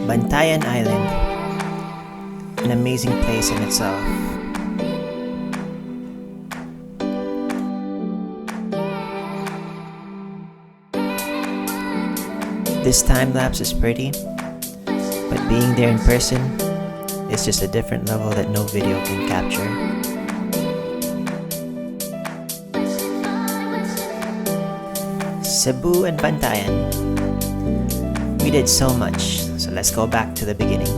Bantayan Island, an amazing place in itself. This time lapse is pretty, but being there in person is just a different level that no video can capture. Cebu and Bantayan. We did so much, so let's go back to the beginning.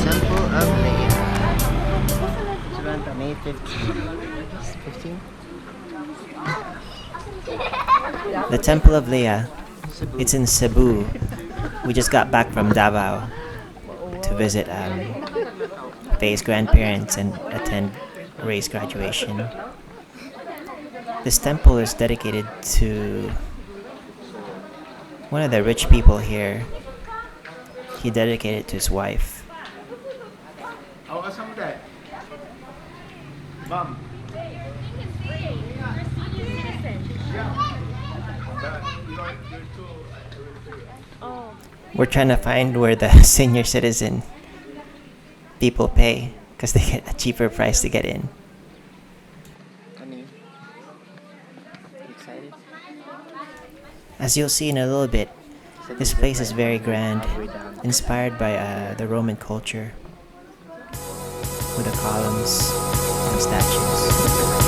Temple of Leia. Toronto, May 15? The Temple of Leia. It's in Cebu. We just got back from Davao to visit Faye's grandparents and attend Ray's graduation. This temple is dedicated to one of the rich people here. He dedicated it to his wife. Oh, what's wrong with that? Mom. We're trying to find where the senior citizen people pay because they get a cheaper price to get in. Excited? As you'll see in a little bit, this place is very grand, inspired by the Roman culture, with the columns and statues.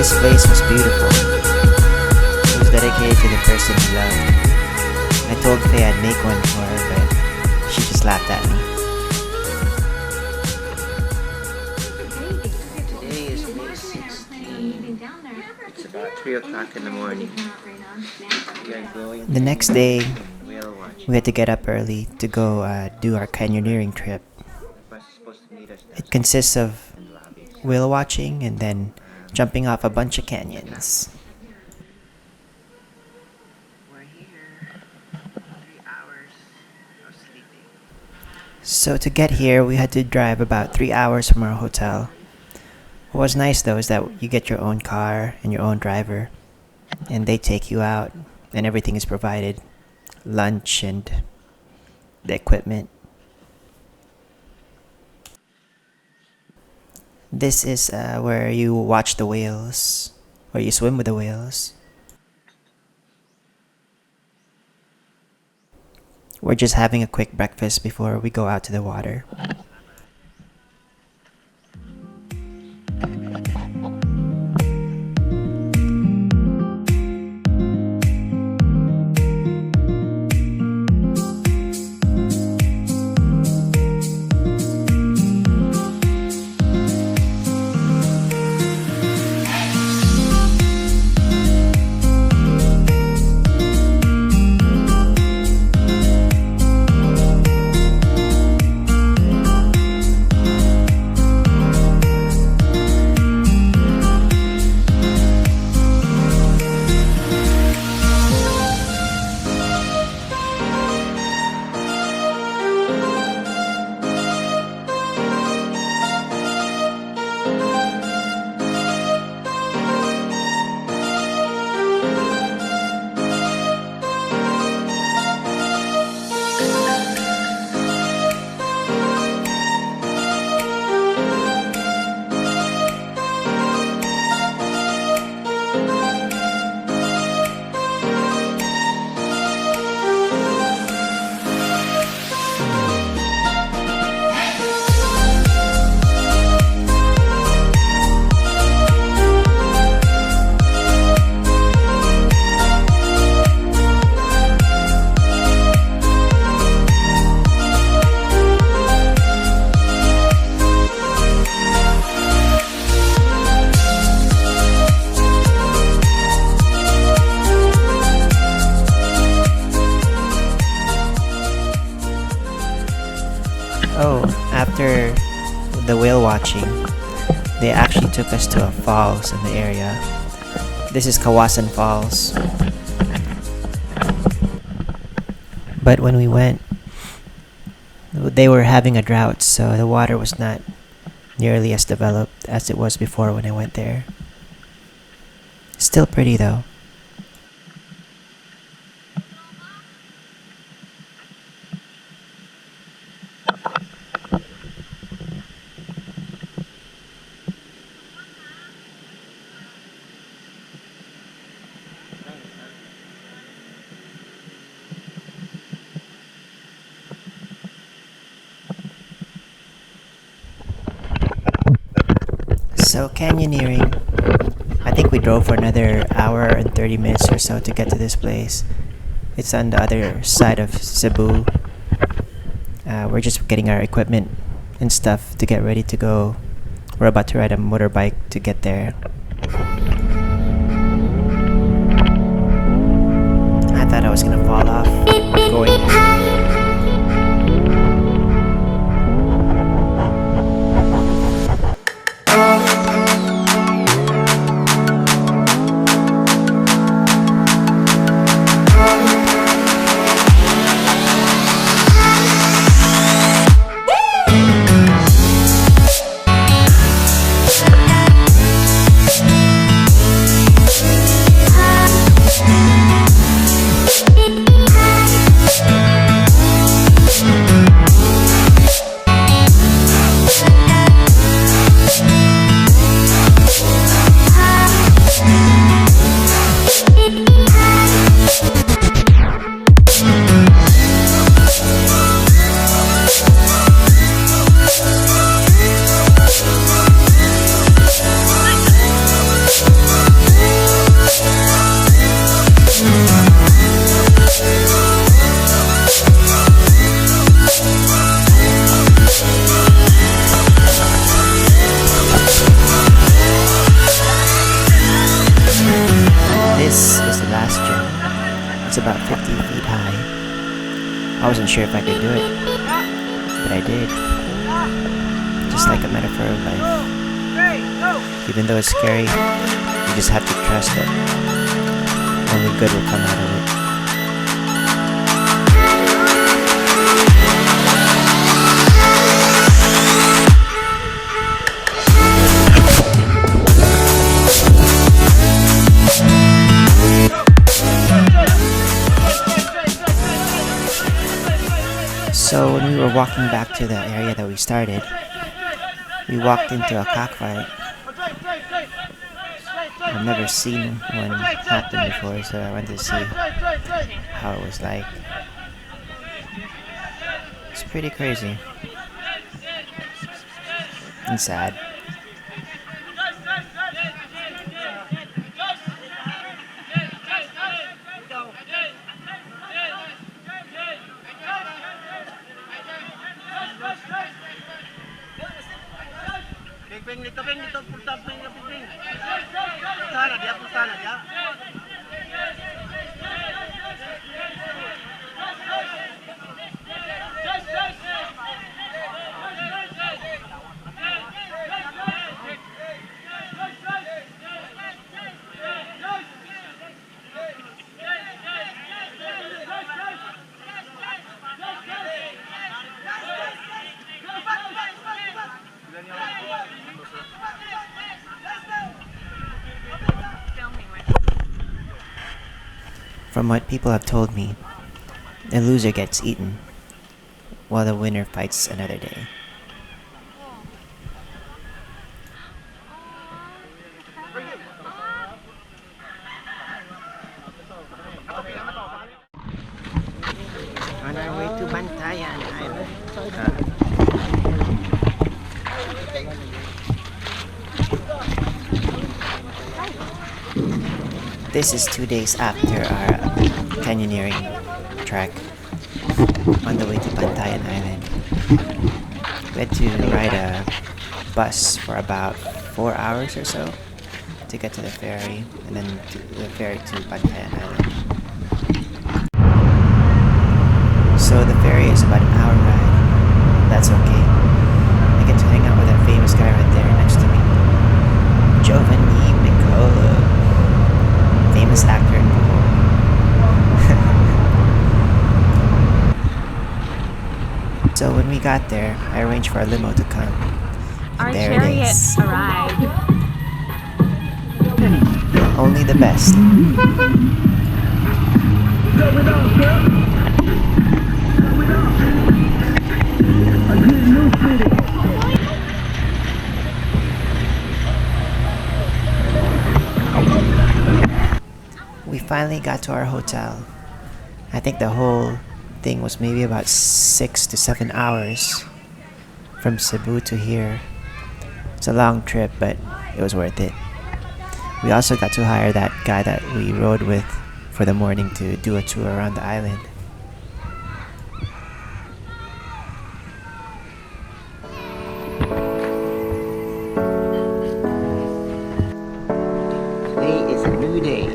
This place was beautiful. It was dedicated to the person he loved. I told Faye I'd make one for her, but she just laughed at me. Today is May 16. It's about 3 o'clock in the morning. We are going The next day, whale watching. we had to get up early to go do our canyoneering trip. The bus is supposed to meet us It consists of whale watching and then jumping off a bunch of canyons. We're here. 3 hours of sleeping. So to get here, we had to drive about 3 hours from our hotel. What was nice though is that you get your own car and your own driver, and they take you out, and everything is provided, lunch and the equipment. This is where you watch the whales, where you swim with the whales. We're just having a quick breakfast before we go out to the water. the whale watching, they actually took us to a falls in the area. This is Kawasan Falls. But when we went, they were having a drought, so the water was not nearly as developed as it was before when I went there. Still pretty though. So canyoneering, I think we drove for another hour and 30 minutes or so to get to this place. It's on the other side of Cebu. We're just getting our equipment and stuff to get ready to go. We're about to ride a motorbike to get there. I thought I was gonna fall off going there. This is the last jump. It's about 50 feet high. I wasn't sure if I could do it, but I did. Just like a metaphor of life. Even though it's scary, you just have to trust that only good will come out of it. So when we were walking back to the area that we started, we walked into a cockfight. I've never seen one happen before, so I wanted to see how it was like. It's pretty crazy and sad. From what people have told me, the loser gets eaten, while the winner fights another day. On our way to Bantayan Island. This is 2 days after our canyoneering trek on the way to Bantayan Island. We had to ride a bus for about 4 hours or so to get to the ferry, and then the ferry to Bantayan Island. So the ferry is about an hour ride. That's okay. I get to hang out with our got there, I arranged for a limo to come. And Our there it chariot is. arrived. Only the best. We finally got to our hotel. I think the whole thing was maybe about 6 to 7 hours from Cebu to here. It's a long trip, but it was worth it. We also got to hire that guy that we rode with for the morning to do a tour around the island. Today is a new day.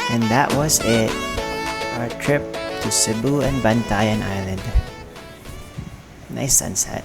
And that was it. Our trip to Cebu and Bantayan Island. Nice sunset.